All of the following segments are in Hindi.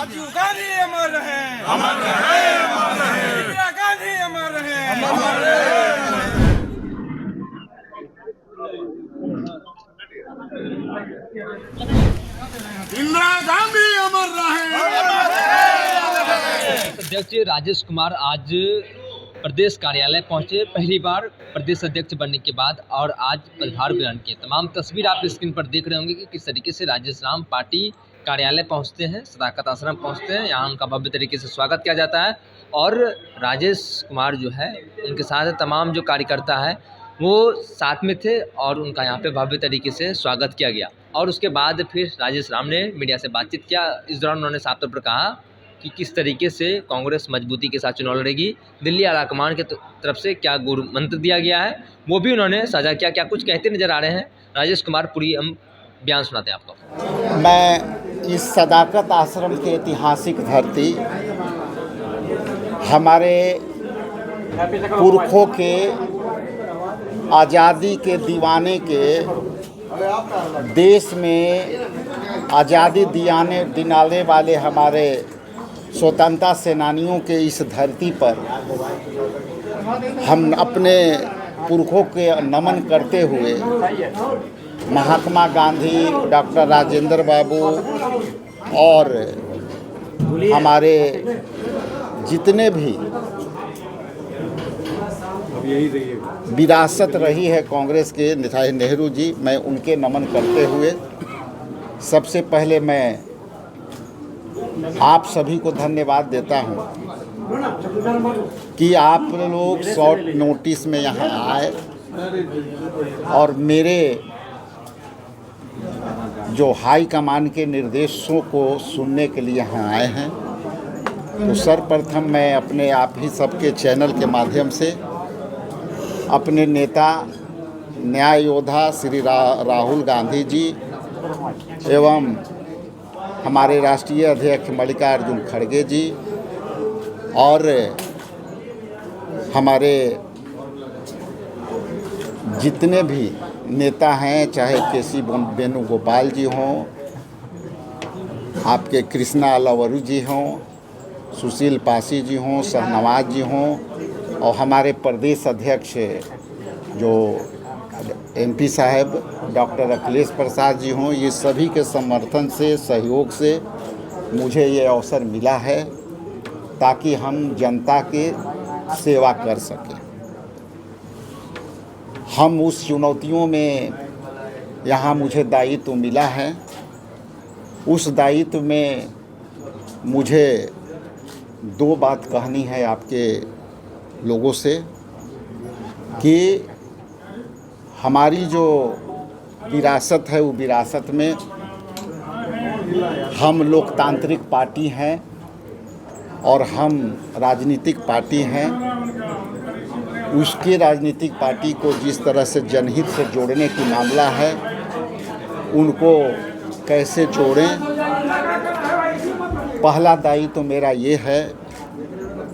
राजीव गांधी अमर रहे, अमर रहे, अमर रहे। इंदिरा गांधी अमर रहे, अमर रहे। इंदिरा गांधी अमर रहे, अमर रहे। अध्यक्ष राजेश कुमार आज प्रदेश कार्यालय पहुंचे, पहली बार प्रदेश अध्यक्ष बनने के बाद, और आज पदभार ग्रहण किए। तमाम तस्वीर आप स्क्रीन पर देख रहे होंगे कि किस तरीके से राजेश राम पार्टी कार्यालय पहुंचते हैं, सदाकत आश्रम पहुंचते हैं। यहाँ उनका भव्य तरीके से स्वागत किया जाता है और राजेश कुमार जो है उनके साथ तमाम जो कार्यकर्ता है वो साथ में थे और उनका यहाँ पे भव्य तरीके से स्वागत किया गया। और उसके बाद फिर राजेश राम ने मीडिया से बातचीत किया। इस दौरान उन्होंने साफ तौर पर कहा कि किस तरीके से कांग्रेस मजबूती के साथ चुनाव लड़ेगी, दिल्ली आलाकमान की तरफ से क्या गुरु मंत्र दिया गया है वो भी उन्होंने साझा किया। क्या कुछ कहते नजर आ रहे हैं राजेश कुमार, पूरी हम बयान सुनाते हैं आपको। मैं इस सदाकत आश्रम की ऐतिहासिक धरती, हमारे पुरखों के आज़ादी के दीवाने के, देश में आज़ादी दिलाने वाले हमारे स्वतंत्रता सेनानियों के इस धरती पर हम अपने पुरखों के नमन करते हुए महात्मा गांधी, डॉक्टर राजेंद्र बाबू और हमारे जितने भी विरासत रही है कांग्रेस के नेता नेहरू जी, मैं उनके नमन करते हुए सबसे पहले मैं आप सभी को धन्यवाद देता हूं कि आप लोग शॉर्ट नोटिस में यहाँ आए और मेरे जो हाई कमान के निर्देशों को सुनने के लिए यहाँ आए हैं। तो सर्वप्रथम मैं अपने आप ही सबके चैनल के माध्यम से अपने नेता न्याय योद्धा श्री राहुल गांधी जी एवं हमारे राष्ट्रीय अध्यक्ष मल्लिकार्जुन खड़गे जी और हमारे जितने भी नेता हैं, चाहे केसी वेणुगोपाल जी हों, आपके कृष्णा अलवरू जी हों, सुशील पासी जी हों, शहनवाज जी हों, और हमारे प्रदेश अध्यक्ष जो एमपी साहब डॉक्टर अखिलेश प्रसाद जी हों, ये सभी के समर्थन से, सहयोग से मुझे ये अवसर मिला है ताकि हम जनता के सेवा कर सकें। हम उस चुनौतियों में यहाँ मुझे दायित्व मिला है, उस दायित्व में मुझे दो बात कहनी है आपके लोगों से कि हमारी जो विरासत है वो विरासत में हम लोकतांत्रिक पार्टी हैं और हम राजनीतिक पार्टी हैं। उसके राजनीतिक पार्टी को जिस तरह से जनहित से जोड़ने की मामला है, उनको कैसे जोड़ें। पहला दायित्व तो मेरा ये है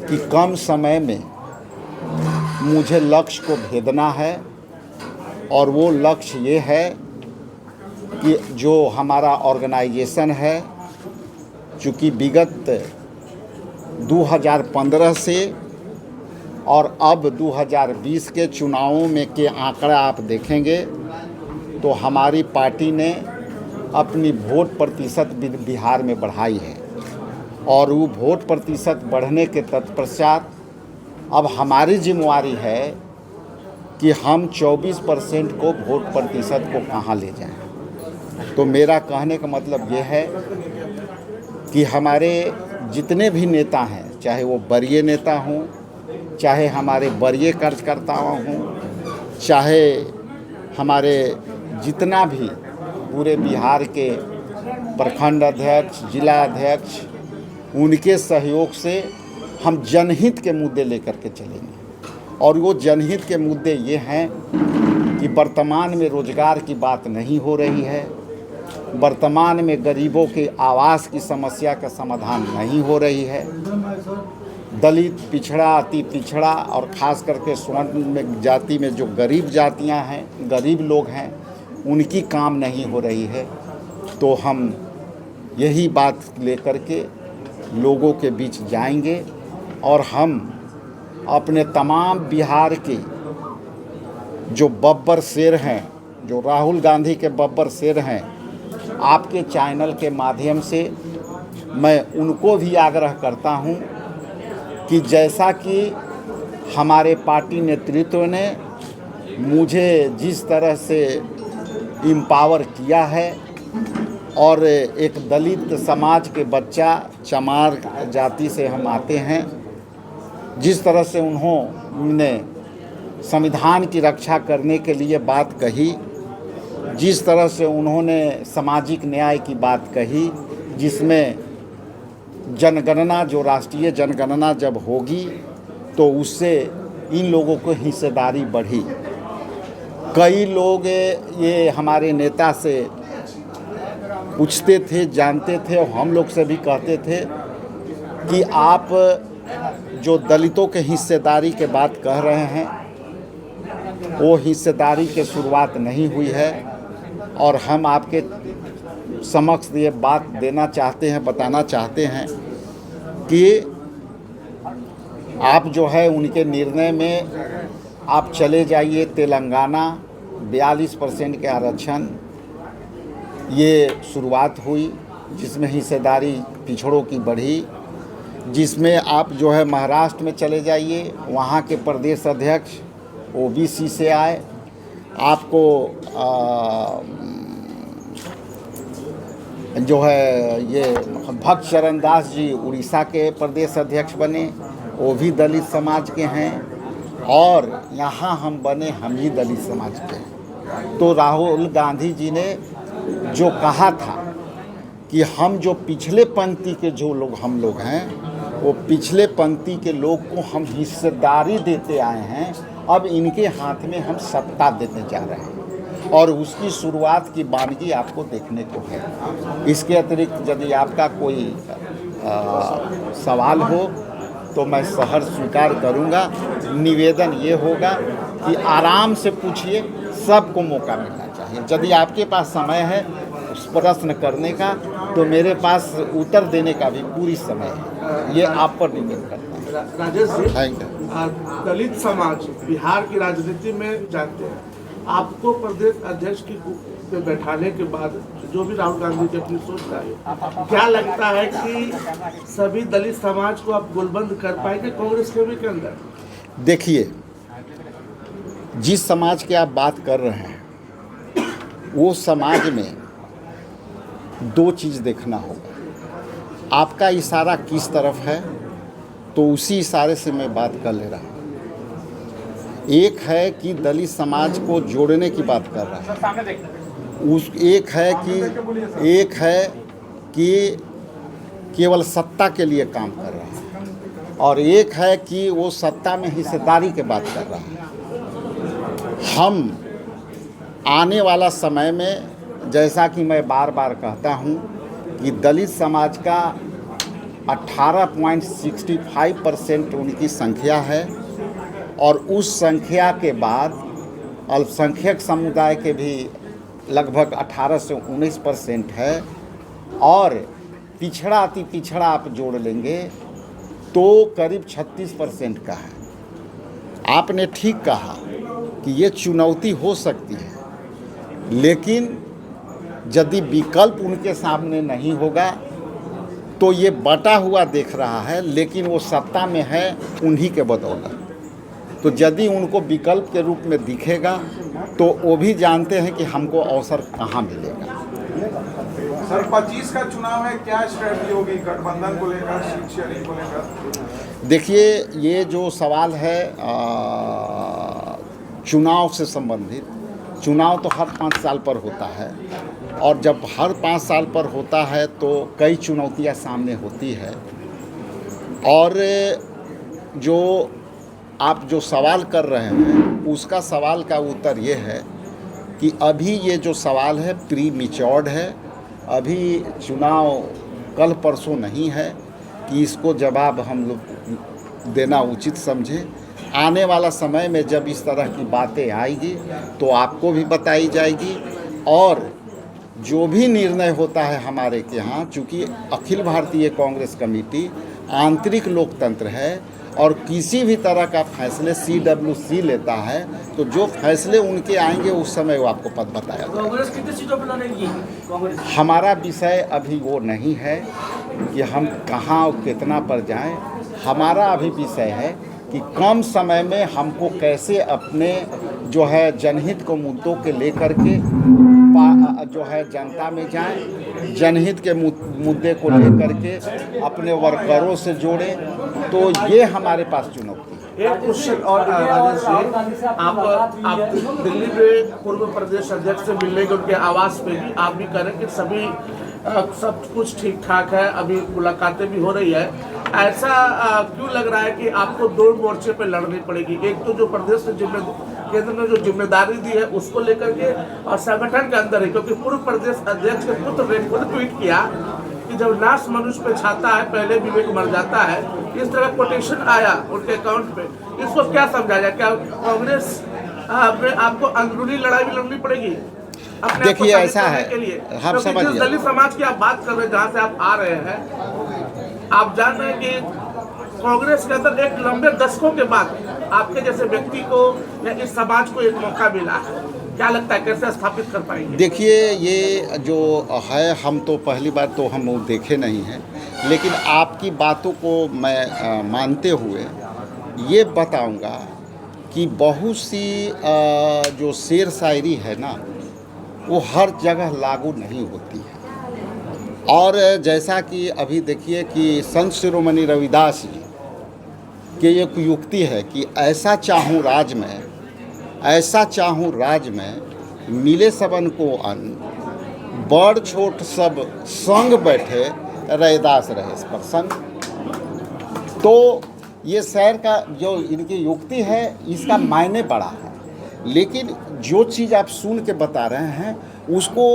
कि कम समय में मुझे लक्ष्य को भेदना है, और वो लक्ष्य ये है कि जो हमारा ऑर्गेनाइजेशन है, चूँकि विगत 2015 से और अब 2020 के चुनावों में के आंकड़ा आप देखेंगे तो हमारी पार्टी ने अपनी वोट प्रतिशत बिहार में बढ़ाई है, और वो वोट प्रतिशत बढ़ने के तत्पश्चात अब हमारी जिम्मेवारी है कि हम 24% को वोट प्रतिशत को कहाँ ले जाएं। तो मेरा कहने का मतलब ये है कि हमारे जितने भी नेता हैं, चाहे वो वरीय नेता हों, चाहे हमारे वरीय कार्यकर्ता हों, चाहे हमारे जितना भी पूरे बिहार के प्रखंड अध्यक्ष, जिला अध्यक्ष, उनके सहयोग से हम जनहित के मुद्दे लेकर के चलेंगे। और वो जनहित के मुद्दे ये हैं कि वर्तमान में रोजगार की बात नहीं हो रही है, वर्तमान में गरीबों के आवास की समस्या का समाधान नहीं हो रही है, दलित, पिछड़ा, अति पिछड़ा और ख़ास करके स्वर्ण में जाति में जो गरीब जातियां हैं, गरीब लोग हैं, उनकी काम नहीं हो रही है। तो हम यही बात लेकर के लोगों के बीच जाएंगे और हम अपने तमाम बिहार के जो बब्बर शेर हैं, जो राहुल गांधी के बब्बर शेर हैं, आपके चैनल के माध्यम से मैं उनको भी आग्रह करता हूं कि जैसा कि हमारे पार्टी नेतृत्व ने मुझे जिस तरह से एम्पावर किया है और एक दलित समाज के बच्चा, चमार जाति से हम आते हैं, जिस तरह से उन्होंने संविधान की रक्षा करने के लिए बात कही, जिस तरह से उन्होंने सामाजिक न्याय की बात कही, जिसमें जनगणना, जो राष्ट्रीय जनगणना जब होगी तो उससे इन लोगों को हिस्सेदारी बढ़ी। कई लोग ये हमारे नेता से पूछते थे, जानते थे और हम लोग से भी कहते थे कि आप जो दलितों के हिस्सेदारी के बात कह रहे हैं, वो हिस्सेदारी की शुरुआत नहीं हुई है और हम आपके समक्ष ये बात देना चाहते हैं, बताना चाहते हैं कि आप जो है उनके निर्णय में आप चले जाइए। तेलंगाना 42% के आरक्षण ये शुरुआत हुई, जिसमें हिस्सेदारी पिछड़ों की बढ़ी, जिसमें आप जो है महाराष्ट्र में चले जाइए, वहाँ के प्रदेश अध्यक्ष ओबीसी से आए, आपको जो है ये भक्त शरण दास जी उड़ीसा के प्रदेश अध्यक्ष बने, वो भी दलित समाज के हैं, और यहाँ हम बने, हम ही दलित समाज के हैं। तो राहुल गांधी जी ने जो कहा था कि हम जो पिछले पंक्ति के जो लोग हम लोग हैं, वो पिछले पंक्ति के लोग को हम हिस्सेदारी देते आए हैं, अब इनके हाथ में हम सत्ता देने जा रहे हैं और उसकी शुरुआत की वानगी आपको देखने को है। इसके अतिरिक्त यदि आपका कोई सवाल हो तो मैं सहर्ष स्वीकार करूंगा। निवेदन ये होगा कि आराम से पूछिए, सबको मौका मिलना चाहिए। यदि आपके पास समय है उस प्रश्न करने का, तो मेरे पास उत्तर देने का भी पूरी समय है। ये आप पर डिपेंड करता है। Rajesh ji, thank you. दलित समाज बिहार की राजनीति में जानते हैं, आपको प्रदेश अध्यक्ष की पे बैठाने के बाद जो भी राहुल गांधी जी अपनी सोच रहा है, क्या लगता है कि सभी दलित समाज को आप गोलबंद कर पाएंगे कांग्रेस के अंदर? देखिए, जिस समाज की आप बात कर रहे हैं, वो समाज में दो चीज़ देखना होगा। आपका इशारा किस तरफ है, तो उसी इशारे से मैं बात कर ले रहा हूँ। एक है कि दलित समाज को जोड़ने की बात कर रहा है, एक है कि केवल सत्ता के लिए काम कर रहा है, और एक है कि वो सत्ता में हिस्सेदारी की बात कर रहा है। हम आने वाला समय में, जैसा कि मैं बार बार कहता हूँ कि दलित समाज का 18.65% उनकी संख्या है, और उस संख्या के बाद अल्पसंख्यक समुदाय के भी लगभग 18 से 19% है, और पिछड़ा अति पिछड़ा आप जोड़ लेंगे तो करीब 36% का है। आपने ठीक कहा कि ये चुनौती हो सकती है, लेकिन यदि विकल्प उनके सामने नहीं होगा तो ये बटा हुआ देख रहा है, लेकिन वो सत्ता में है उन्हीं के बदौलत। तो यदि उनको विकल्प के रूप में दिखेगा तो वो भी जानते हैं कि हमको अवसर कहाँ मिलेगा। सर 25 का चुनाव है, क्या स्ट्रेटजी होगी गठबंधन को लेकर, सीट शेयरिंग को लेकर? देखिए, ये जो सवाल है चुनाव से संबंधित, चुनाव तो हर 5 साल पर होता है, और जब हर 5 साल पर होता है तो कई चुनौतियां सामने होती है। और जो आप जो सवाल कर रहे हैं, उसका सवाल का उत्तर ये है कि अभी ये जो सवाल है प्री मैच्योर्ड है, अभी चुनाव कल परसों नहीं है कि इसको जवाब हम लोग देना उचित समझे। आने वाला समय में जब इस तरह की बातें आएगी तो आपको भी बताई जाएगी, और जो भी निर्णय होता है हमारे के यहाँ, चूँकि अखिल भारतीय कांग्रेस कमेटी आंतरिक लोकतंत्र है और किसी भी तरह का फैसले CWC लेता है, तो जो फैसले उनके आएंगे उस समय वो आपको पद बताया जाएगा। कांग्रेस कितनी सीटों पर लड़ेगी कांग्रेस? हमारा विषय अभी वो नहीं है कि हम कहाँ और कितना पर जाएं। हमारा अभी विषय है कि कम समय में हमको कैसे अपने जो है जनहित को मुद्दों के लेकर के जो है जनता में जाएं, जनहित के मुद्दे को लेकर के अपने वर्करों से जोड़ें, तो ये हमारे पास चुनौती है। एक क्वेश्चन और राजेश जी, आप दिल्ली में पूर्व प्रदेश अध्यक्ष से मिलने के उनके आवास पे भी आप भी कह रहे हैं कि सभी सब कुछ ठीक ठाक है, अभी मुलाकातें भी हो रही है। ऐसा क्यों लग रहा है कि आपको दो मोर्चे पे लड़नी पड़ेगी? एक तो जो प्रदेश ने केंद्र ने जो जिम्मेदारी दी है उसको लेकर के, और संगठन के अंदर है, क्योंकि पूर्व प्रदेश अध्यक्ष के पुत्र ने खुद ट्वीट किया कि जब नाश मनुष्य पे छाता है पहले विवेक मर जाता है। इस तरह कोटेशन आया उनके अकाउंट पे, इसको क्या समझा जाए? क्या कांग्रेस में आपको अंदरूनी लड़ाई भी लड़नी पड़ेगी? देखिए ऐसा है, हम समझ गए। दलित समाज की आप बात कर रहे हैं, जहाँ से आप आ रहे हैं, आप जान रहे हैं कि कांग्रेस के अंदर एक लंबे दशकों के बाद आपके जैसे व्यक्ति को या इस समाज को एक मौका मिला है। क्या लगता है कैसे स्थापित कर पाएंगे? देखिए ये जो है, हम तो पहली बार तो हम वो देखे नहीं हैं, लेकिन आपकी बातों को मैं मानते हुए ये बताऊंगा कि बहुत सी जो शेर शायरी है ना, वो हर जगह लागू नहीं होती है। और जैसा कि अभी देखिए कि संत शिरोमणि रविदास जी की एक युक्ति है कि ऐसा चाहूँ राज में, ऐसा चाहूँ राज में, मिले सबन को अन्न, बड़ छोट सब संग बैठे, रैदास रहे प्रसन्न। तो ये शहर का जो इनकी युक्ति है, इसका मायने बड़ा है, लेकिन जो चीज़ आप सुन के बता रहे हैं उसको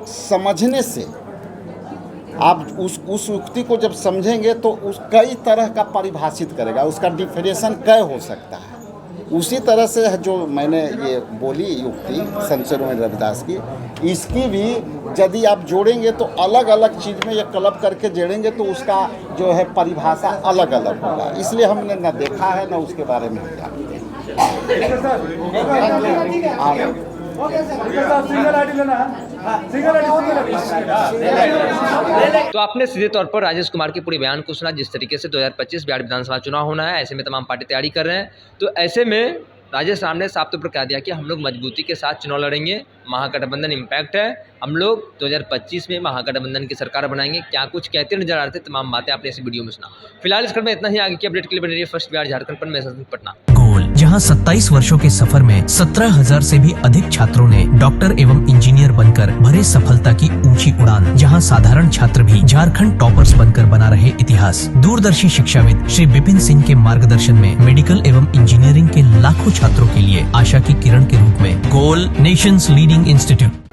समझने से, आप उस युक्ति को जब समझेंगे तो उस कई तरह का परिभाषित करेगा, उसका डिफिनेशन कै हो सकता है। उसी तरह से जो मैंने ये बोली युक्ति संत शिरोमणि रविदास की, इसकी भी यदि आप जोड़ेंगे तो अलग अलग चीज़ में ये क्लब करके जोड़ेंगे तो उसका जो है परिभाषा अलग अलग होगा। इसलिए हमने न देखा है न उसके बारे में जानते हैं। तो आपने सीधे तौर पर राजेश कुमार के पूरे बयान को सुना। जिस तरीके से 2025 बिहार विधानसभा चुनाव होना है, ऐसे में तमाम पार्टी तैयारी कर रहे हैं, तो ऐसे में राजेश राम ने साफ तौर पर कह दिया कि हम लोग मजबूती के साथ चुनाव लड़ेंगे, महागठबंधन इम्पैक्ट है, हम लोग 2025 में महागठबंधन की सरकार बनाएंगे। क्या कुछ कहते नजर आ रहे थे, तमाम बातें आपने इस वीडियो में सुना। फिलहाल इस खबर में इतना ही। आगे की अपडेट के लिए बने रहिए फर्स्ट बिहार झारखंड पर। मैं संदीप पटना। गोल, जहां 27 वर्षों के सफर में 17,000 से भी अधिक छात्रों ने डॉक्टर एवं इंजीनियर बनकर भरे सफलता की ऊंची उड़ान, जहां साधारण छात्र भी झारखंड टॉपर्स बनकर बना रहे इतिहास। दूरदर्शी शिक्षाविद श्री विपिन सिंह के मार्गदर्शन में मेडिकल एवं इंजीनियरिंग के लाखों छात्रों के लिए आशा की किरण के रूप में गोल, नेशंस लीडिंग इंस्टीट्यूट।